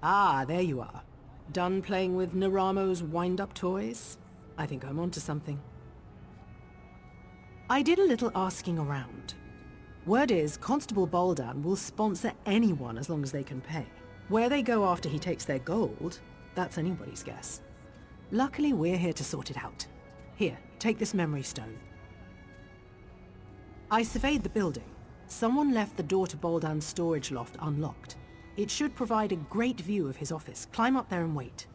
Ah, there you are. Done playing with Naramo's wind-up toys? I think I'm onto something. I did a little asking around. Word is, Constable Baldan will sponsor anyone as long as they can pay. Where they go after he takes their gold, that's anybody's guess. Luckily, we're here to sort it out. Here, take this memory stone. I surveyed the building. Someone left the door to Baldan's storage loft unlocked. It should provide a great view of his office. Climb up there and wait.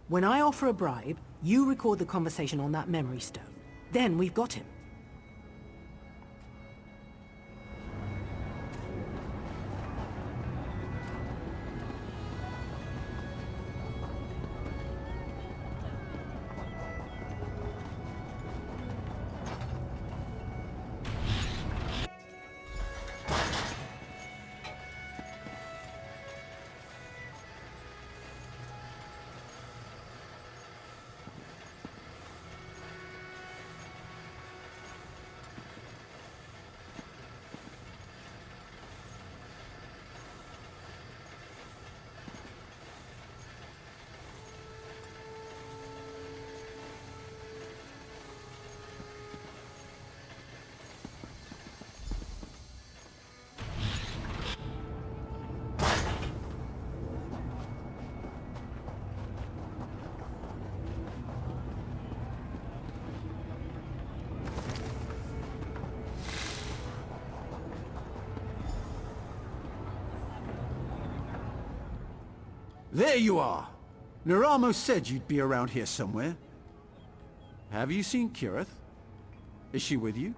When I offer a bribe, you record the conversation on that memory stone. Then we've got him. There you are! Naramo said you'd be around here somewhere. Have you seen Kirith? Is she with you?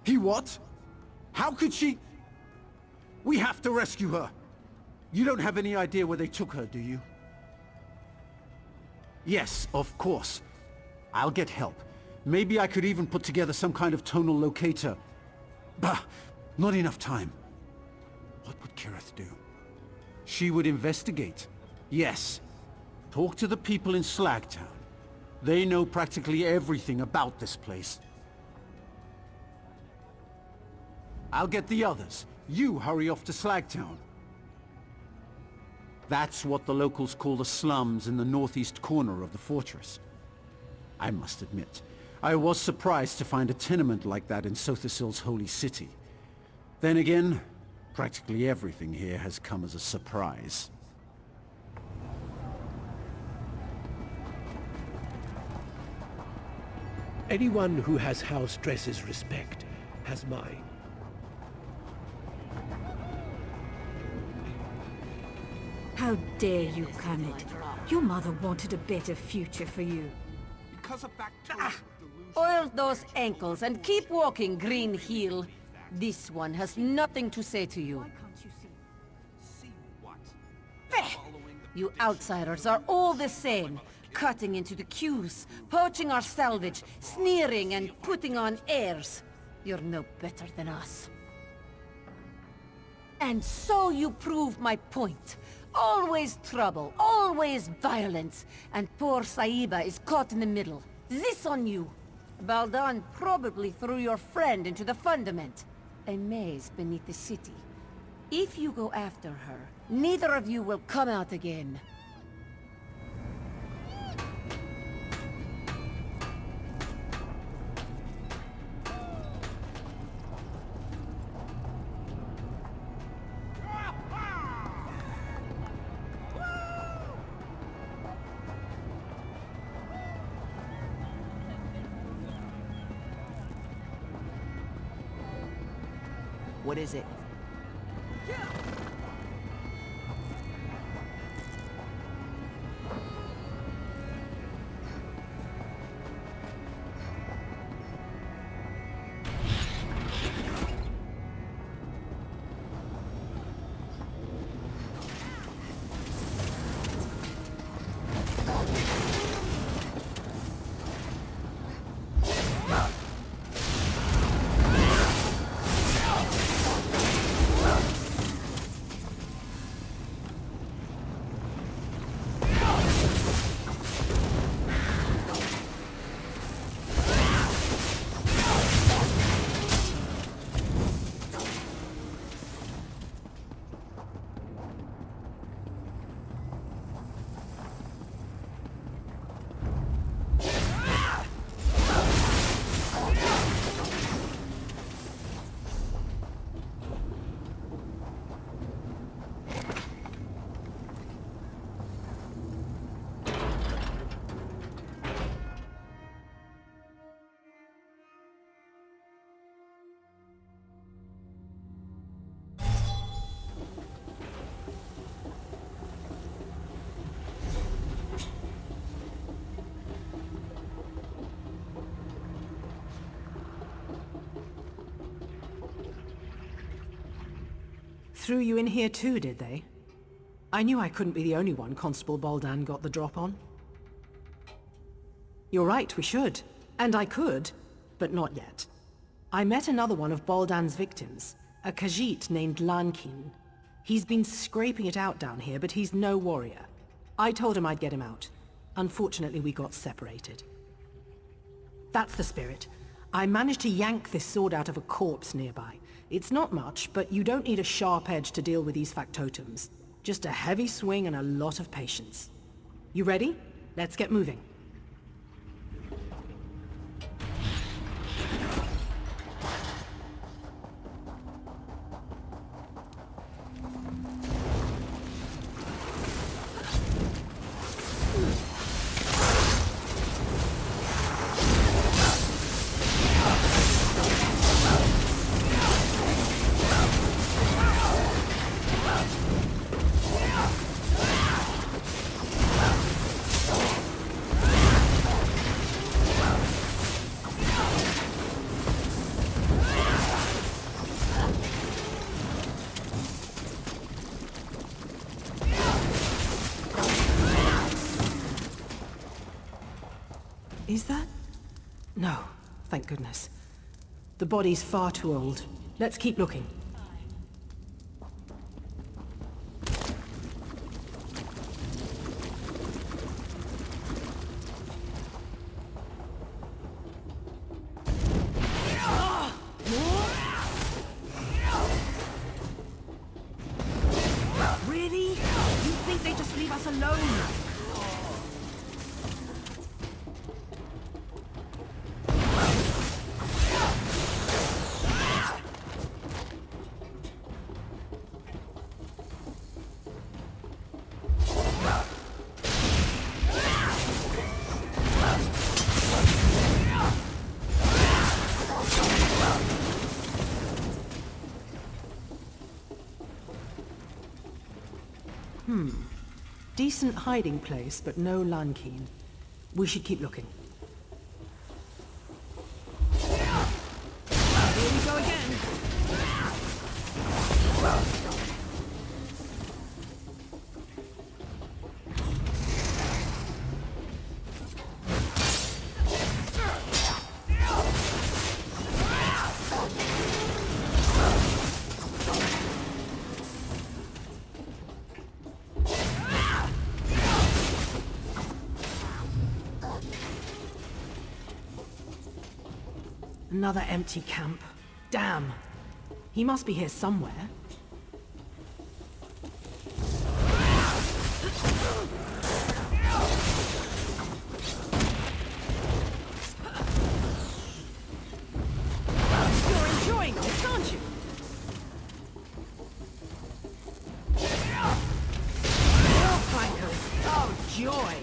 He what? How could she? We have to rescue her! You don't have any idea where they took her, do you? Yes, of course. I'll get help. Maybe I could even put together some kind of tonal locator. Bah! Not enough time. What would Kirith do? She would investigate. Yes. Talk to the people in Slagtown. They know practically everything about this place. I'll get the others. You hurry off to Slagtown. That's what the locals call the slums in the northeast corner of the fortress. I must admit, I was surprised to find a tenement like that in Sothisil's holy city. Then again, practically everything here has come as a surprise. Anyone who has house dresses respect has mine. How dare you, Kermit? Your mother wanted a better future for you. Because of Oil those ankles and keep walking, Green Heel. This one has nothing to say to you. See what? You outsiders are all the same. Cutting into the queues, poaching our salvage, sneering and putting on airs. You're no better than us. And so you prove my point. Always trouble, always violence, and poor Saiba is caught in the middle. This on you. Baldan probably threw your friend into the fundament, a maze beneath the city. If you go after her, neither of you will come out again. What is it? threw you in here too, did they? I knew I couldn't be the only one Constable Baldan got the drop on. You're right, we should. And I could, but not yet. I met another one of Baldan's victims, a Khajiit named Lankin. He's been scraping it out down here, but he's no warrior. I told him I'd get him out. Unfortunately, we got separated. That's the spirit. I managed to yank this sword out of a corpse nearby. It's not much, but you don't need a sharp edge to deal with these factotums. Just a heavy swing and a lot of patience. You ready? Let's get moving. Is that? No, thank goodness. The body's far too old. Let's keep looking. Really? You think they just leave us alone? Decent hiding place, but no Lankin. We should keep looking. Here we go again! Another empty camp. Damn. He must be here somewhere. You're enjoying this, aren't you? More flankers. Oh, joy.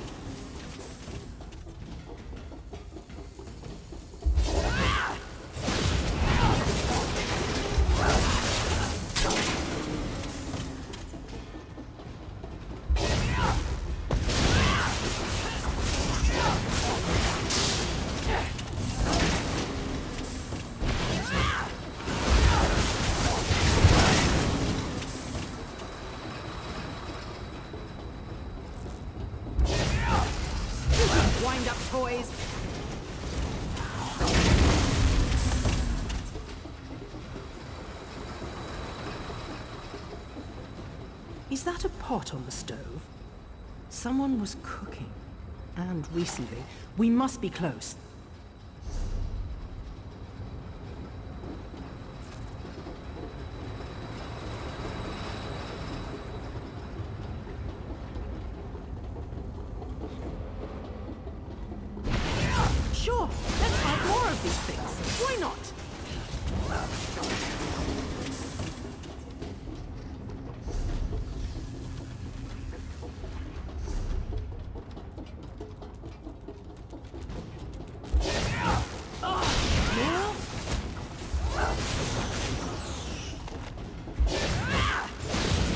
Wind-up toys. Is that a pot on the stove? Someone was cooking. And recently. We must be close. Sure, let's find more of these things. Why not?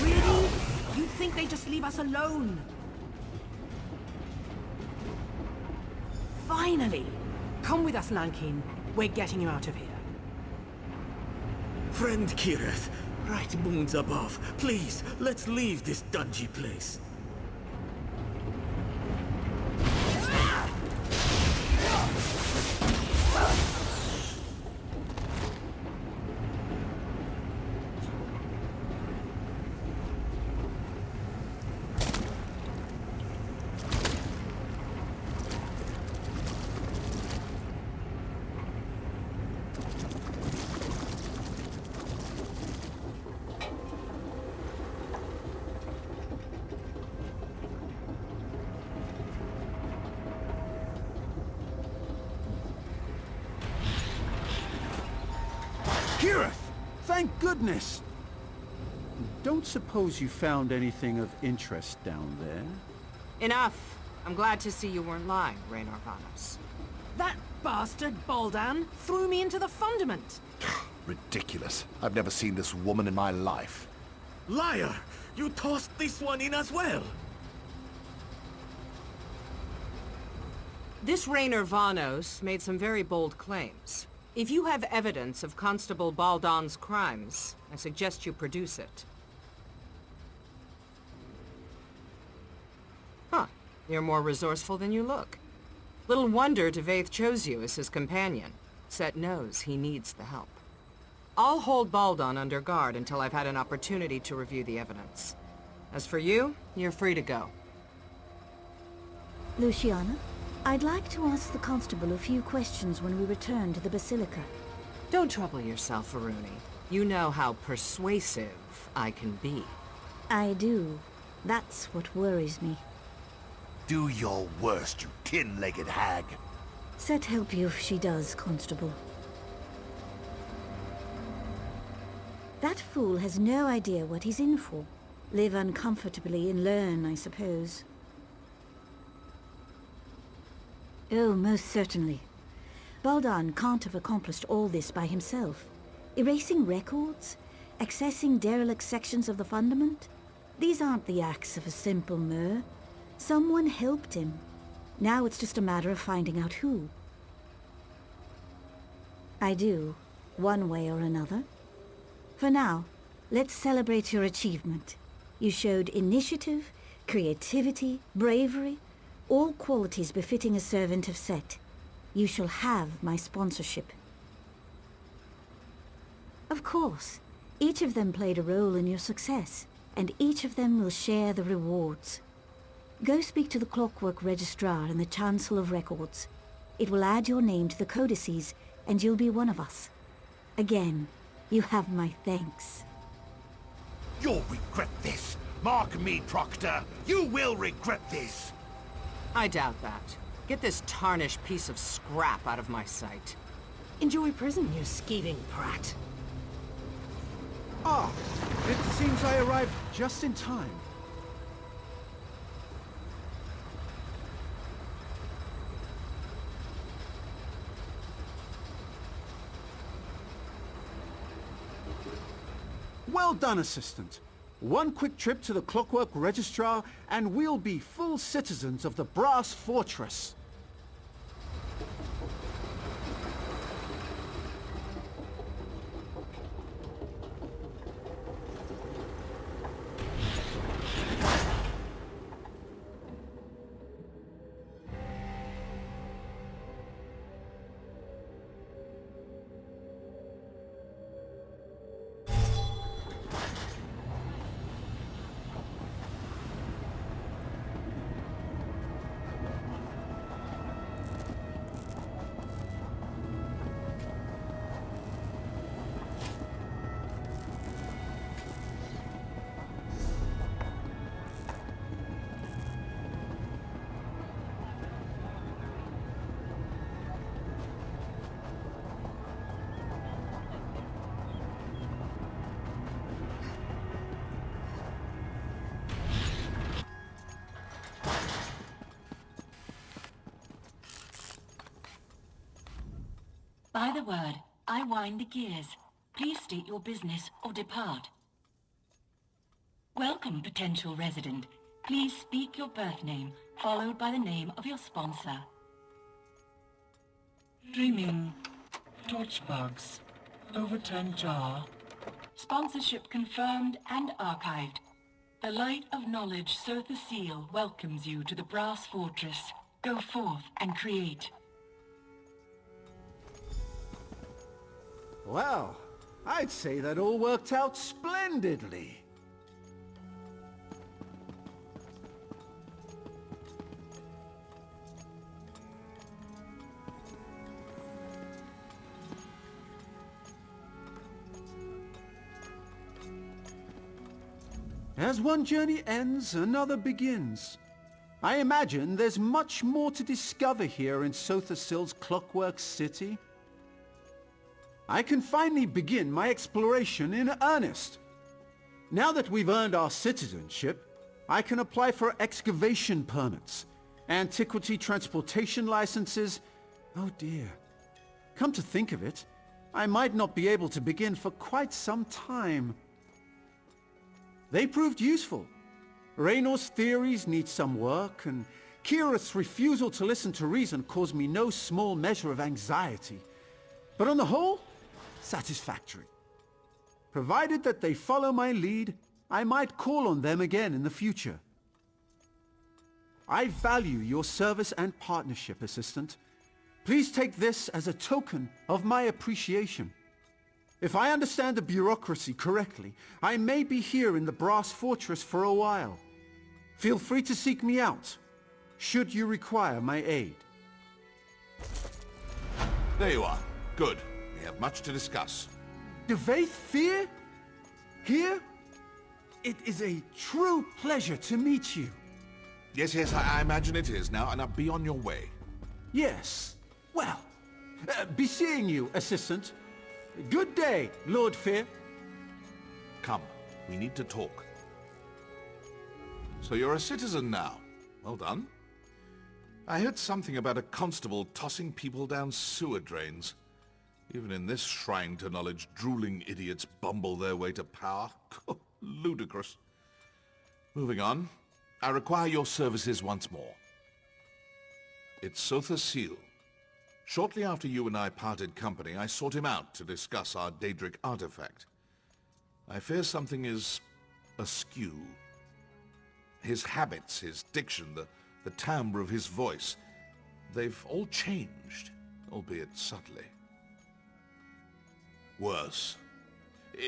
Really? You think they just leave us alone? Finally! Come with us, Lankin. We're getting you out of here. Friend Kirith, Bright moons above. Please, let's leave this dungy place. Thank goodness! Don't suppose you found anything of interest down there? Enough. I'm glad to see you weren't lying, Raynor Vanos. That bastard Baldan threw me into the fundament! Ridiculous. I've never seen this woman in my life. Liar! You tossed this one in as well! This Raynor Vanos made some very bold claims. If you have evidence of Constable Baldan's crimes, I suggest you produce it. Huh. You're more resourceful than you look. Little wonder Devaith chose you as his companion. Set knows he needs the help. I'll hold Baldan under guard until I've had an opportunity to review the evidence. As for you, you're free to go. Luciana, I'd like to ask the Constable a few questions when we return to the Basilica. Don't trouble yourself, Varuni. You know how persuasive I can be. I do. That's what worries me. Do your worst, you tin-legged hag. Set help you if she does, Constable. That fool has no idea what he's in for. Live uncomfortably and learn, I suppose. Oh, most certainly. Baldan can't have accomplished all this by himself. Erasing records, accessing derelict sections of the fundament. These aren't the acts of a simple mer. Someone helped him. Now it's just a matter of finding out who. I do, one way or another. For now, let's celebrate your achievement. You showed initiative, creativity, bravery, all qualities befitting a servant of Set. You shall have my sponsorship. Of course, each of them played a role in your success, and each of them will share the rewards. Go speak to the Clockwork Registrar and the Chancellor of Records. It will add your name to the codices, and you'll be one of us. Again, you have my thanks. You'll regret this. Mark me, Proctor. You will regret this. I doubt that. Get this tarnished piece of scrap out of my sight. Enjoy prison, you skeeving prat. Ah, it seems I arrived just in time. Well done, Assistant. One quick trip to the Clockwork Registrar, and we'll be full citizens of the Brass Fortress. By the word, I wind the gears. Please state your business or depart. Welcome, potential resident. Please speak your birth name, followed by the name of your sponsor. Dreaming. Torchbugs. Overturned jar. Sponsorship confirmed and archived. The light of knowledge Sotha Seal welcomes you to the Brass Fortress. Go forth and create. Well, I'd say that all worked out splendidly. As one journey ends, another begins. I imagine there's much more to discover here in Sotha Sil's Clockwork City. I can finally begin my exploration in earnest. Now that we've earned our citizenship, I can apply for excavation permits, antiquity transportation licenses. Oh dear. Come to think of it, I might not be able to begin for quite some time. They proved useful. Raynor's theories need some work, and Kirith's refusal to listen to reason caused me no small measure of anxiety. But on the whole, satisfactory. Provided that they follow my lead, I might call on them again in the future. I value your service and partnership, Assistant. Please take this as a token of my appreciation. If I understand the bureaucracy correctly, I may be here in the Brass Fortress for a while. Feel free to seek me out, should you require my aid. There you are. Good. We have much to discuss. Dvaith Fear? Here? It is a true pleasure to meet you. Yes, I imagine it is now, and be on your way. Yes. Well, be seeing you, Assistant. Good day, Lord Fear. Come, we need to talk. So you're a citizen now. Well done. I heard something about a constable tossing people down sewer drains. Even in this shrine to knowledge, drooling idiots bumble their way to power. Ludicrous. Moving on. I require your services once more. It's Sotha Seal. Shortly after you and I parted company, I sought him out to discuss our Daedric artifact. I fear something is askew. His habits, his diction, the timbre of his voice, they've all changed, albeit subtly. Worse.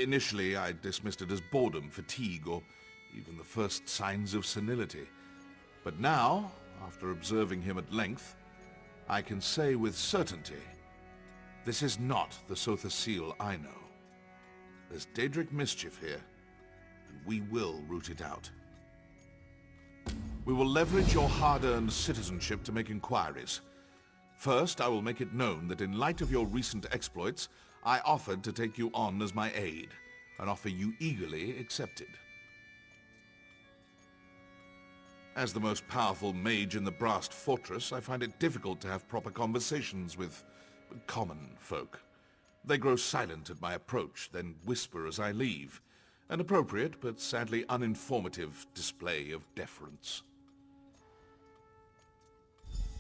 Initially, I dismissed it as boredom, fatigue, or even the first signs of senility. But now, after observing him at length, I can say with certainty, this is not the Sotha Seal I know. There's Daedric mischief here, and we will root it out. We will leverage your hard-earned citizenship to make inquiries. First, I will make it known that in light of your recent exploits, I offered to take you on as my aide, an offer you eagerly accepted. As the most powerful mage in the Brass Fortress, I find it difficult to have proper conversations with common folk. They grow silent at my approach, then whisper as I leave, an appropriate but sadly uninformative display of deference.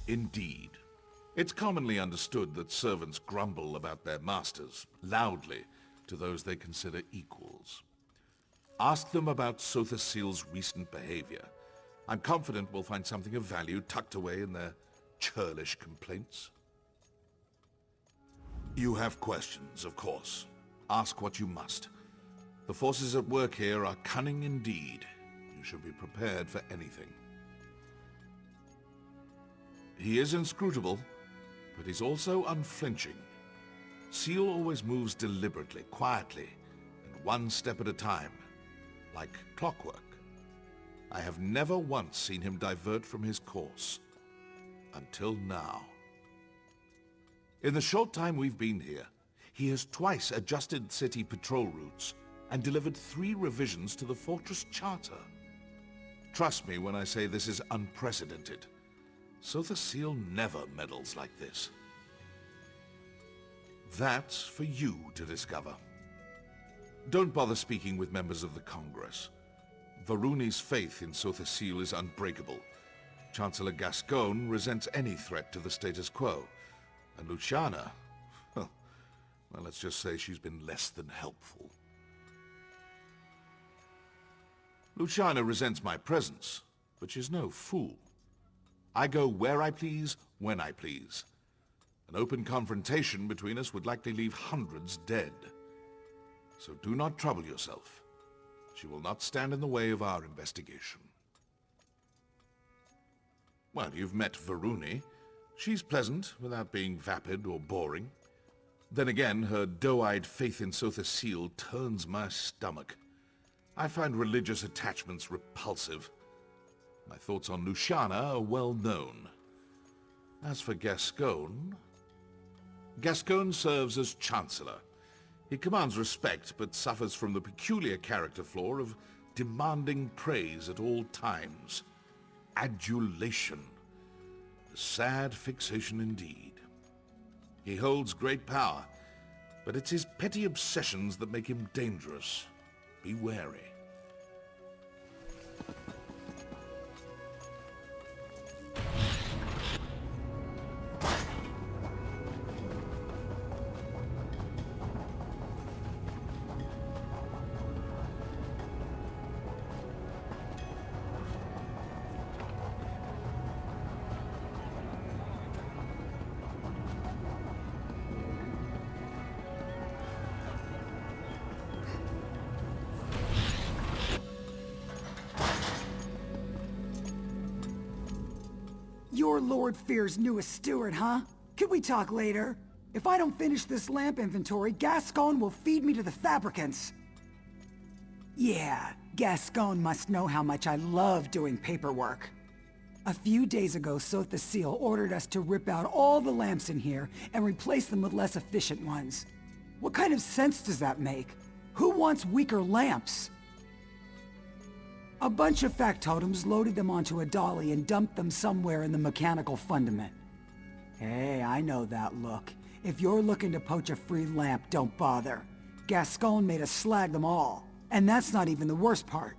Indeed. It's commonly understood that servants grumble about their masters, loudly, to those they consider equals. Ask them about Sotha Seal's recent behavior. I'm confident we'll find something of value tucked away in their churlish complaints. You have questions, of course. Ask what you must. The forces at work here are cunning indeed. You should be prepared for anything. He is inscrutable, but he's also unflinching. Seal always moves deliberately, quietly, and one step at a time, like clockwork. I have never once seen him divert from his course. Until now. In the short time we've been here, he has twice adjusted city patrol routes and delivered 3 revisions to the fortress charter. Trust me when I say this is unprecedented. Sotha Seal never meddles like this. That's for you to discover. Don't bother speaking with members of the Congress. Varuni's faith in Sotha Seal is unbreakable. Chancellor Gascoigne resents any threat to the status quo. And Luciana, well, let's just say she's been less than helpful. Luciana resents my presence, but she's no fool. I go where I please, when I please. An open confrontation between us would likely leave hundreds dead. So do not trouble yourself. She will not stand in the way of our investigation. Well, you've met Varuni. She's pleasant, without being vapid or boring. Then again, her doe-eyed faith in Sotha Sil turns my stomach. I find religious attachments repulsive. My thoughts on Luciana are well known. As for Gascoigne... Gascoigne serves as Chancellor. He commands respect, but suffers from the peculiar character flaw of demanding praise at all times. Adulation. A sad fixation indeed. He holds great power, but it's his petty obsessions that make him dangerous. Be wary. You're Lord Fear's newest steward, huh? Could we talk later? If I don't finish this lamp inventory, Gascoigne will feed me to the fabricants. Yeah, Gascoigne must know how much I love doing paperwork. A few days ago, Sotha Sil ordered us to rip out all the lamps in here and replace them with less efficient ones. What kind of sense does that make? Who wants weaker lamps? A bunch of factotums loaded them onto a dolly and dumped them somewhere in the mechanical fundament. Hey, I know that look. If you're looking to poach a free lamp, don't bother. Gascoigne made us slag them all. And that's not even the worst part.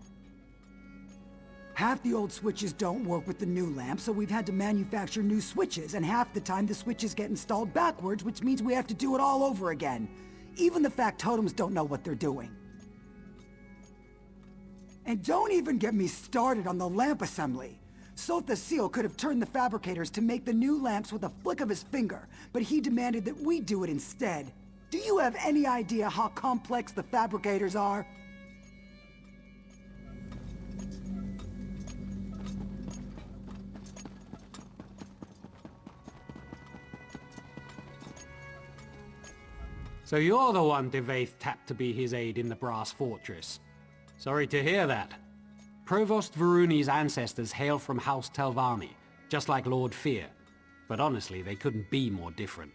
Half the old switches don't work with the new lamp, so we've had to manufacture new switches, and half the time the switches get installed backwards, which means we have to do it all over again. Even the factotums don't know what they're doing. And don't even get me started on the lamp assembly. Sotha Sil could have turned the fabricators to make the new lamps with a flick of his finger, but he demanded that we do it instead. Do you have any idea how complex the fabricators are? So you're the one Devaith tapped to be his aide in the Brass Fortress. Sorry to hear that. Provost Varuni's ancestors hail from House Telvanni, just like Lord Fear. But honestly, they couldn't be more different.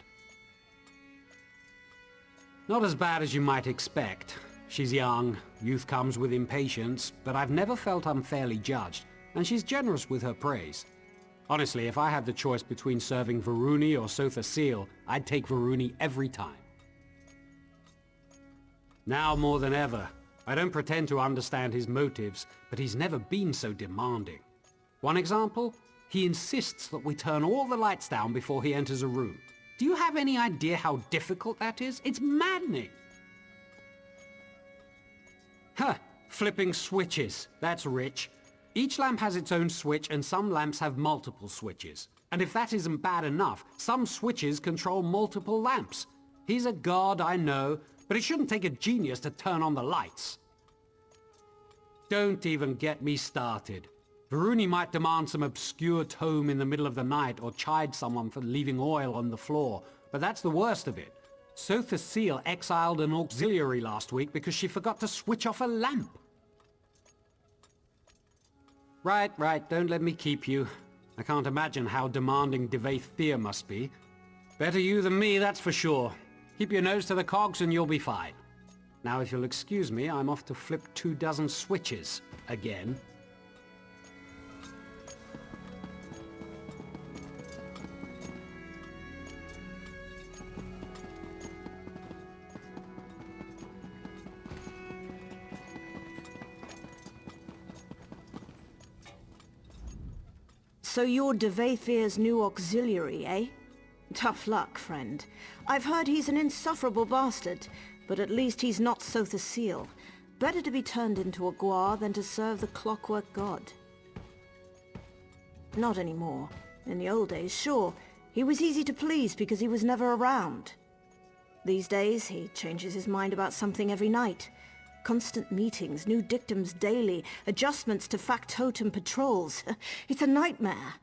Not as bad as you might expect. She's young, youth comes with impatience, but I've never felt unfairly judged, and she's generous with her praise. Honestly, if I had the choice between serving Varuni or Sotha Sil, I'd take Varuni every time. Now more than ever, I don't pretend to understand his motives, but he's never been so demanding. One example? He insists that we turn all the lights down before he enters a room. Do you have any idea how difficult that is? It's maddening! Huh, flipping switches. That's rich. Each lamp has its own switch, and some lamps have multiple switches. And if that isn't bad enough, some switches control multiple lamps. He's a god, I know, but it shouldn't take a genius to turn on the lights. Don't even get me started. Varuni might demand some obscure tome in the middle of the night or chide someone for leaving oil on the floor, but that's the worst of it. Sotha Sil exiled an auxiliary last week because she forgot to switch off a lamp. Right, don't let me keep you. I can't imagine how demanding Devaith Fear must be. Better you than me, that's for sure. Keep your nose to the cogs and you'll be fine. Now if you'll excuse me, I'm off to flip 24 switches again. So you're Devaith Fear's new auxiliary, eh? Tough luck, friend. I've heard he's an insufferable bastard, but at least he's not Sotha Sil. Better to be turned into a guar than to serve the Clockwork god. Not anymore. In the old days, sure, he was easy to please because he was never around. These days, he changes his mind about something every night. Constant meetings, new dictums daily, adjustments to factotum patrols. It's a nightmare.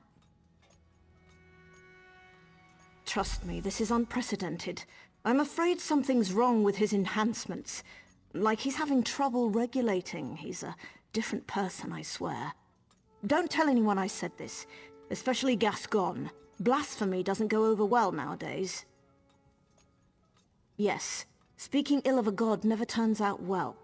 Trust me, this is unprecedented. I'm afraid something's wrong with his enhancements. Like he's having trouble regulating. He's a different person, I swear. Don't tell anyone I said this, especially Gascon. Blasphemy doesn't go over well nowadays. Yes, speaking ill of a god never turns out well.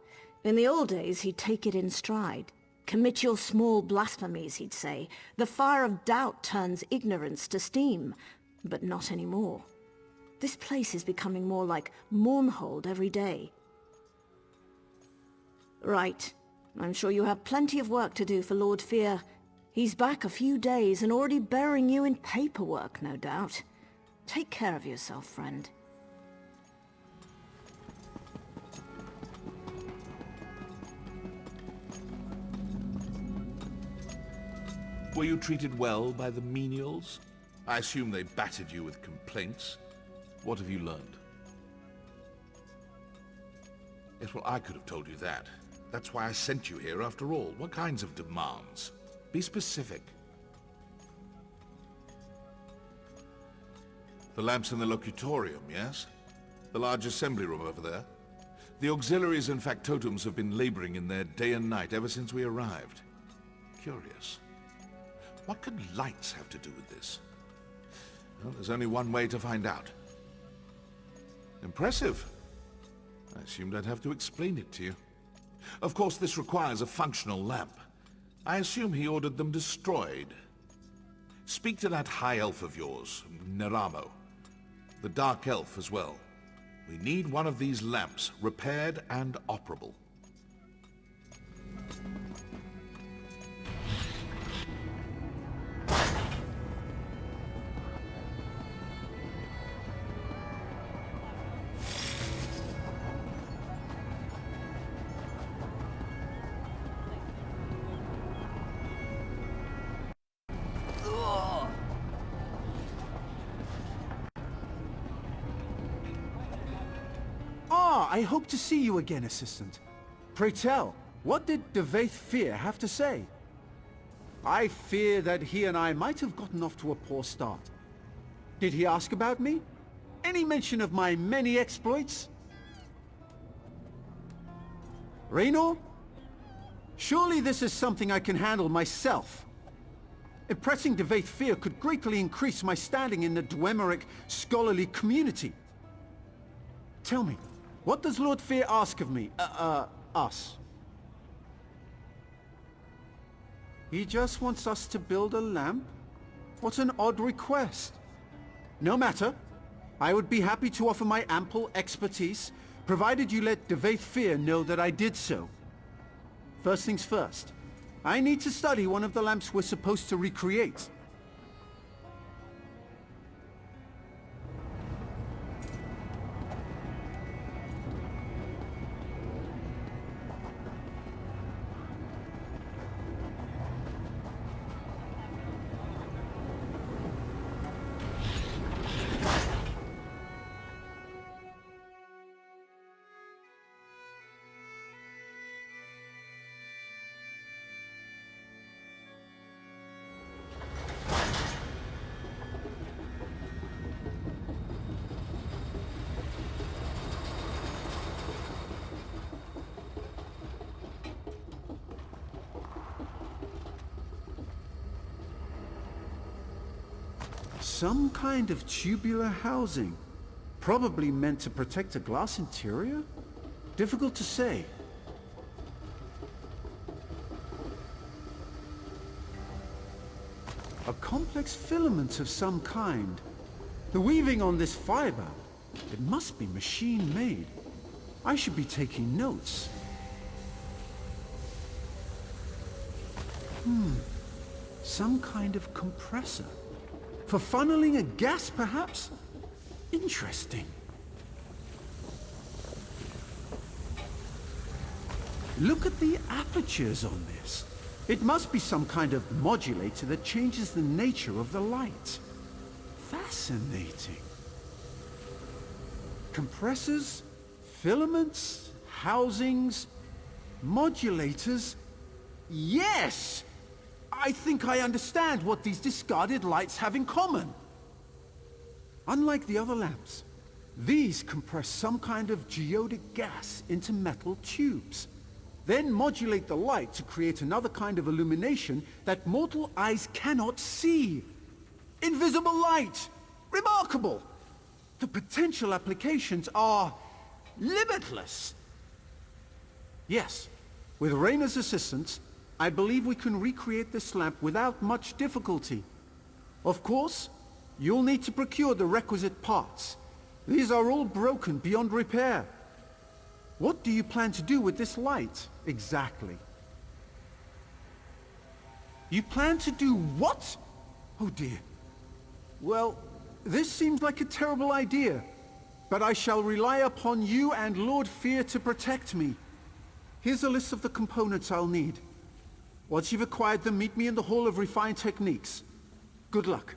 In the old days, he'd take it in stride. Commit your small blasphemies, he'd say. The fire of doubt turns ignorance to steam. But not anymore. This place is becoming more like Mournhold every day. Right. I'm sure you have plenty of work to do for Lord Fear. He's back a few days and already burying you in paperwork, no doubt. Take care of yourself, friend. Were you treated well by the menials? I assume they battered you with complaints. What have you learned? Yes, well, I could have told you that. That's why I sent you here after all. What kinds of demands? Be specific. The lamps in the locutorium, yes? The large assembly room over there? The auxiliaries and factotums have been laboring in there day and night ever since we arrived. Curious. What could lights have to do with this? Well, there's only one way to find out. Impressive. I assumed I'd have to explain it to you. Of course, this requires a functional lamp. I assume he ordered them destroyed. Speak to that high elf of yours, Neramo. The dark elf as well. We need one of these lamps, repaired and operable. I hope to see you again, Assistant. Pray tell, what did Devaith Fear have to say? I fear that he and I might have gotten off to a poor start. Did he ask about me? Any mention of my many exploits? Raynor? Surely this is something I can handle myself. Impressing Devaith Fear could greatly increase my standing in the Dwemer scholarly community. Tell me, what does Lord Fear ask of me? Us? He just wants us to build a lamp? What an odd request. No matter. I would be happy to offer my ample expertise, provided you let Devaith Fear know that I did so. First things first. I need to study one of the lamps we're supposed to recreate. Some kind of tubular housing. Probably meant to protect a glass interior? Difficult to say. A complex filament of some kind. The weaving on this fiber, it must be machine-made. I should be taking notes. Some kind of compressor. For funneling a gas, perhaps? Interesting. Look at the apertures on this. It must be some kind of modulator that changes the nature of the light. Fascinating. Compressors, filaments, housings, modulators. Yes! I think I understand what these discarded lights have in common. Unlike the other lamps, these compress some kind of geodic gas into metal tubes, then modulate the light to create another kind of illumination that mortal eyes cannot see. Invisible light! Remarkable! The potential applications are limitless. Yes, with Rayna's assistance, I believe we can recreate this lamp without much difficulty. Of course, you'll need to procure the requisite parts. These are all broken beyond repair. What do you plan to do with this light, exactly? You plan to do what? Oh dear. Well, this seems like a terrible idea, but I shall rely upon you and Lord Fear to protect me. Here's a list of the components I'll need. Once you've acquired them, meet me in the Hall of Refined Techniques. Good luck.